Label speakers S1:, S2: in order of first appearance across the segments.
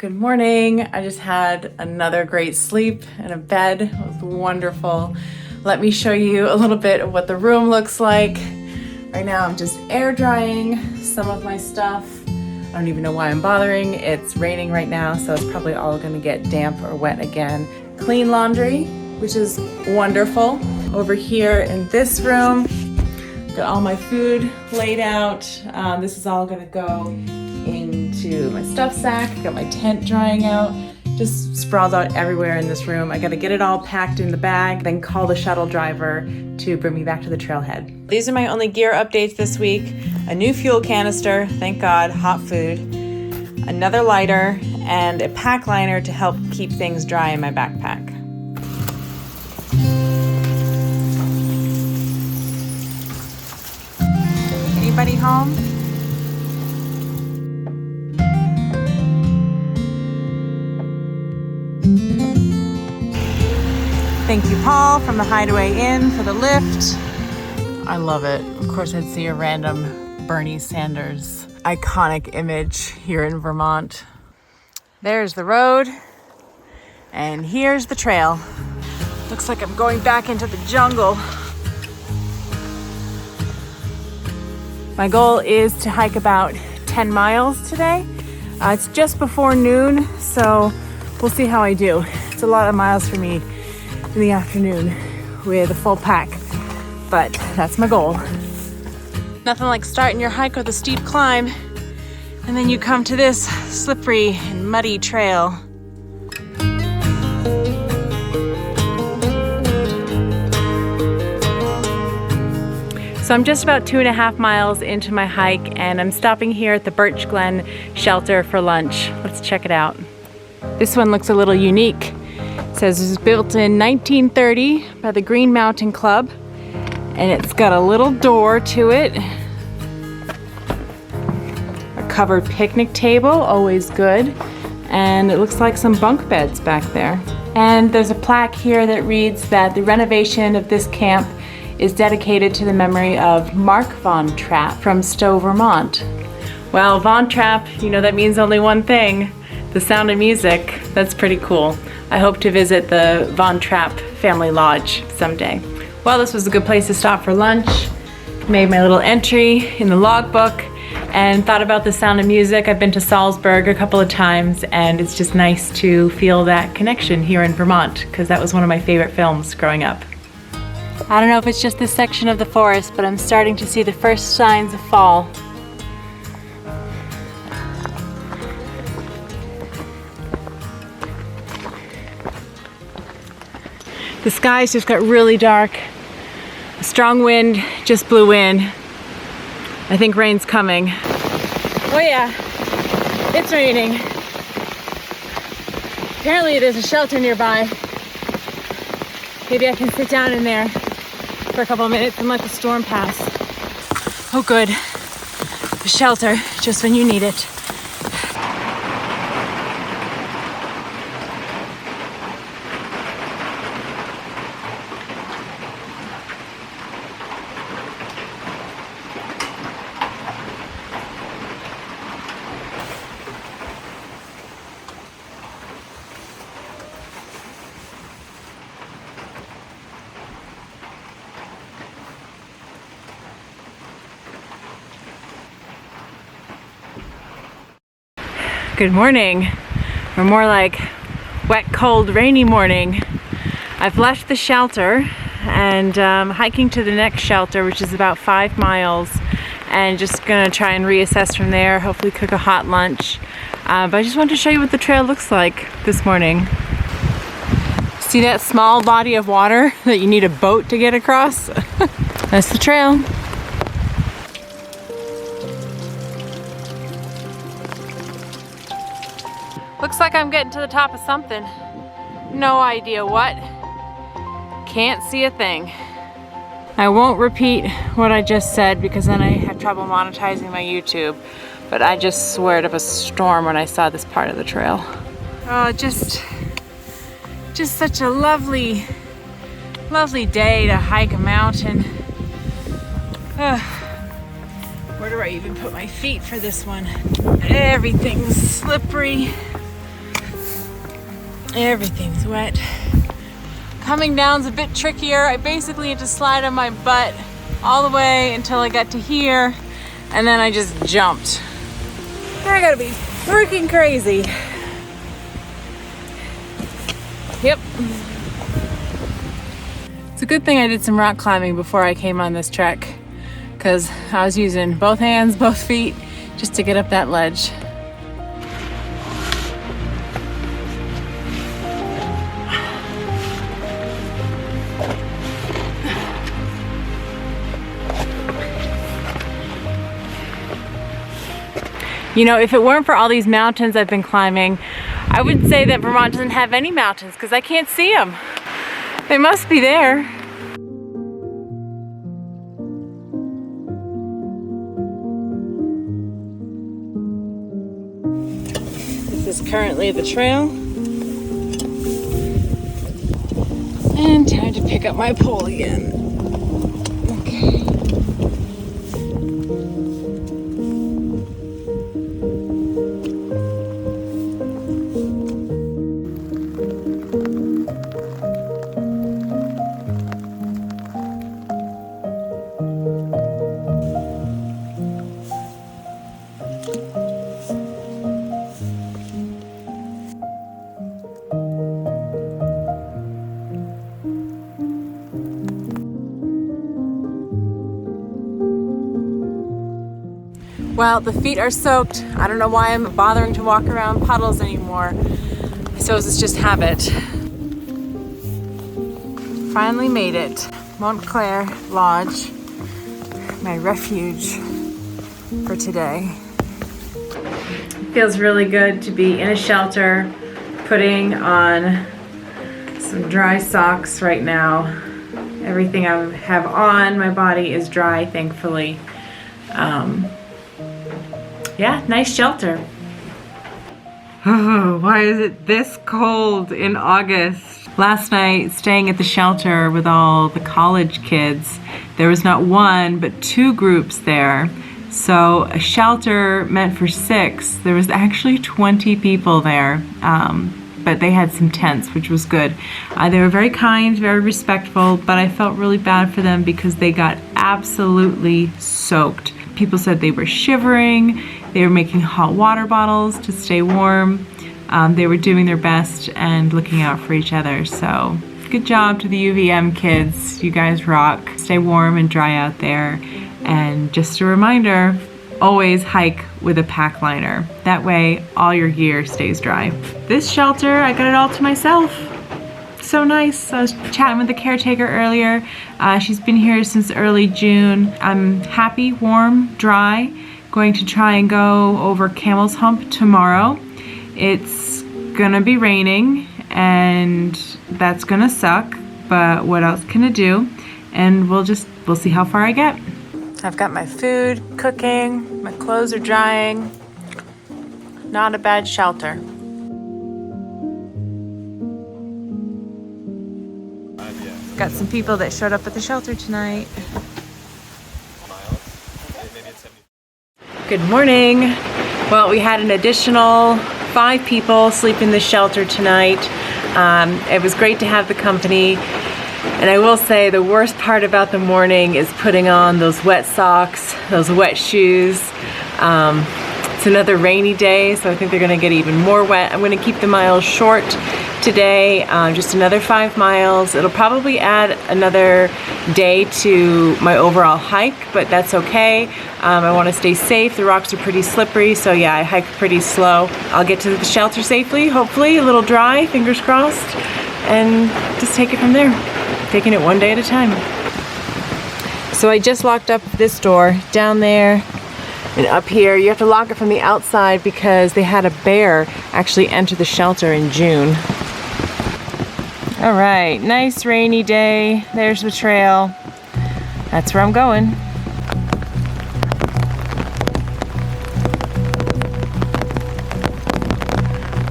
S1: Good morning. I just had another great sleep in a bed. It was wonderful. Let me show you a little bit of what the room looks like. Right now I'm just air drying some of my stuff. I don't even know why I'm bothering. It's raining right now, so it's probably all gonna get damp or wet again. Clean laundry, which is wonderful. Over here in this room, got all my food laid out. This is all gonna go into my stuff sack. Got my tent drying out. Just sprawled out everywhere in this room. I gotta get it all packed in the bag, then call the shuttle driver to bring me back to the trailhead. These are my only gear updates this week. A new fuel canister, thank God, hot food, another lighter, and a pack liner to help keep things dry in my backpack. Anybody home? Thank you, Paul, from the Hideaway Inn for the lift. I love it. Of course, I'd see a random Bernie Sanders iconic image here in Vermont. There's the road, and here's the trail. Looks like I'm going back into the jungle. My goal is to hike about 10 miles today. It's just before noon, so we'll see how I do. It's a lot of miles for me in the afternoon with a full pack, but that's my goal. Nothing like starting your hike with a steep climb, and then you come to this slippery and muddy trail. So I'm just about 2.5 miles into my hike, and I'm stopping here at the Birch Glen shelter for lunch. Let's check it out. This one looks a little unique. It says it was built in 1930 by the Green Mountain Club, and it's got a little door to it. A covered picnic table, always good. And it looks like some bunk beds back there. And there's a plaque here that reads that the renovation of this camp is dedicated to the memory of Mark Von Trapp from Stowe, Vermont. Well, Von Trapp, you know that means only one thing, the sound of music. That's pretty cool. I hope to visit the Von Trapp family lodge someday. Well, this was a good place to stop for lunch. Made my little entry in the logbook and thought about the sound of music. I've been to Salzburg a couple of times, and it's just nice to feel that connection here in Vermont, because that was one of my favorite films growing up. I don't know if it's just this section of the forest, but I'm starting to see the first signs of fall. The skies just got really dark. A strong wind just blew in. I think rain's coming. Oh yeah, it's raining. Apparently there's a shelter nearby. Maybe I can sit down in there for a couple of minutes and let the storm pass. Oh good, the shelter, just when you need it. Good morning, or more like wet, cold, rainy morning. I've left the shelter and hiking to the next shelter, which is about 5 miles, and just gonna try and reassess from there, hopefully cook a hot lunch. But I just wanted to show you what the trail looks like this morning. See that small body of water that you need a boat to get across? That's the trail. Looks like I'm getting to the top of something. No idea what. Can't see a thing. I won't repeat what I just said because then I have trouble monetizing my YouTube, but I just swear it up a storm when I saw this part of the trail. Oh, just such a lovely day to hike a mountain. Where do I even put my feet for this one? Everything's slippery. Everything's wet. Coming down's a bit trickier. I basically had to slide on my butt all the way until I got to here, and then I just jumped. I gotta be freaking crazy. Yep. It's a good thing I did some rock climbing before I came on this trek, because I was using both hands, both feet, just to get up that ledge. You know, if it weren't for all these mountains I've been climbing, I would say that Vermont doesn't have any mountains because I can't see them. They must be there. This is currently the trail. And time to pick up my pole again. Okay. Well, the feet are soaked. I don't know why I'm bothering to walk around puddles anymore. I suppose it's just habit. Finally made it. Montclair Lodge, my refuge for today. It feels really good to be in a shelter, putting on some dry socks right now. Everything I have on my body is dry, thankfully. Yeah, nice shelter. Oh, why is it this cold in August? Last night, staying at the shelter with all the college kids, there was not one, but two groups there. So a shelter meant for 6. There was actually 20 people there, but they had some tents, which was good. They were very kind, very respectful, but I felt really bad for them because they got absolutely soaked. People said they were shivering. They were making hot water bottles to stay warm. They were doing their best and looking out for each other. So good job to the UVM kids. You guys rock. Stay warm and dry out there. And just a reminder, always hike with a pack liner. That way all your gear stays dry. This shelter, I got it all to myself. So nice. I was chatting with the caretaker earlier. She's been here since early June. I'm happy, warm, dry. Going to try and go over Camel's Hump tomorrow. It's gonna be raining and that's gonna suck, but what else can I do? And we'll see how far I get. I've got my food cooking, my clothes are drying. Not a bad shelter. Got some people that showed up at the shelter tonight. Good morning. Well, we had an additional 5 people sleep in the shelter tonight. It was great to have the company. And I will say the worst part about the morning is putting on those wet socks, those wet shoes. It's another rainy day, so I think they're gonna get even more wet. I'm gonna keep the miles short today, just another 5 miles. It'll probably add another day to my overall hike, but that's okay. I wanna stay safe. The rocks are pretty slippery, so yeah, I hike pretty slow. I'll get to the shelter safely, hopefully, a little dry, fingers crossed, and just take it from there. Taking it one day at a time. So I just locked up this door down there and up here. You have to lock it from the outside because they had a bear actually enter the shelter in June. All right, nice rainy day. There's the trail. That's where I'm going.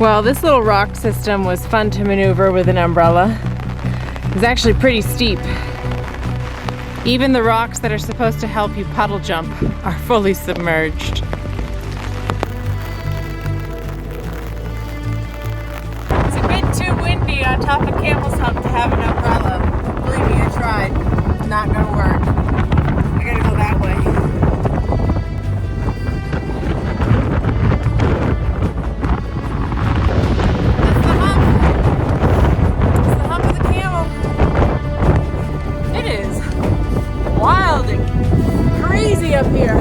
S1: Well, this little rock system was fun to maneuver with an umbrella. It's actually pretty steep. Even the rocks that are supposed to help you puddle jump are fully submerged. It's a bit too tricky on top of Camel's Hump to have an umbrella. Believe me, I tried. Not gonna work. I gotta go that way. That's the hump. It's the hump of the camel. It is wild and crazy up here.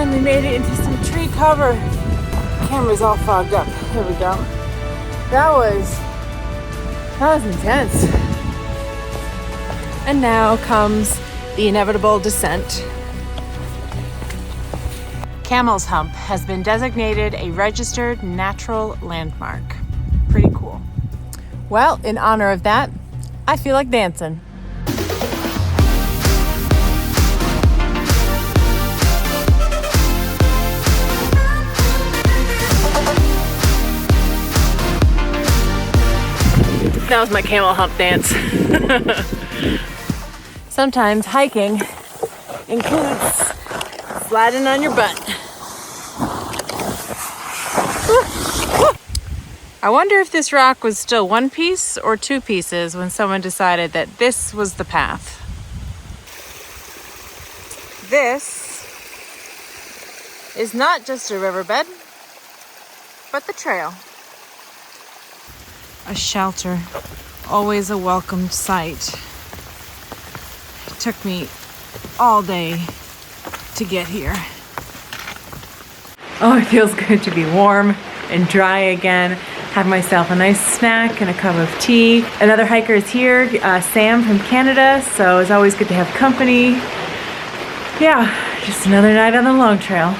S1: We made it into some tree cover. Camera's all fogged up. Here we go. That was intense. And now comes the inevitable descent. Camel's Hump has been designated a registered natural landmark. Pretty cool. Well, in honor of that, I feel like dancing. That was my Camel Hump dance. Sometimes hiking includes sliding on your butt. I wonder if this rock was still one piece or two pieces when someone decided that this was the path. This is not just a riverbed, but the trail. A shelter, always a welcomed sight. It took me all day to get here. Oh, it feels good to be warm and dry again. Had myself a nice snack and a cup of tea. Another hiker is here, Sam from Canada, so it's always good to have company. Yeah, just another night on the long trail.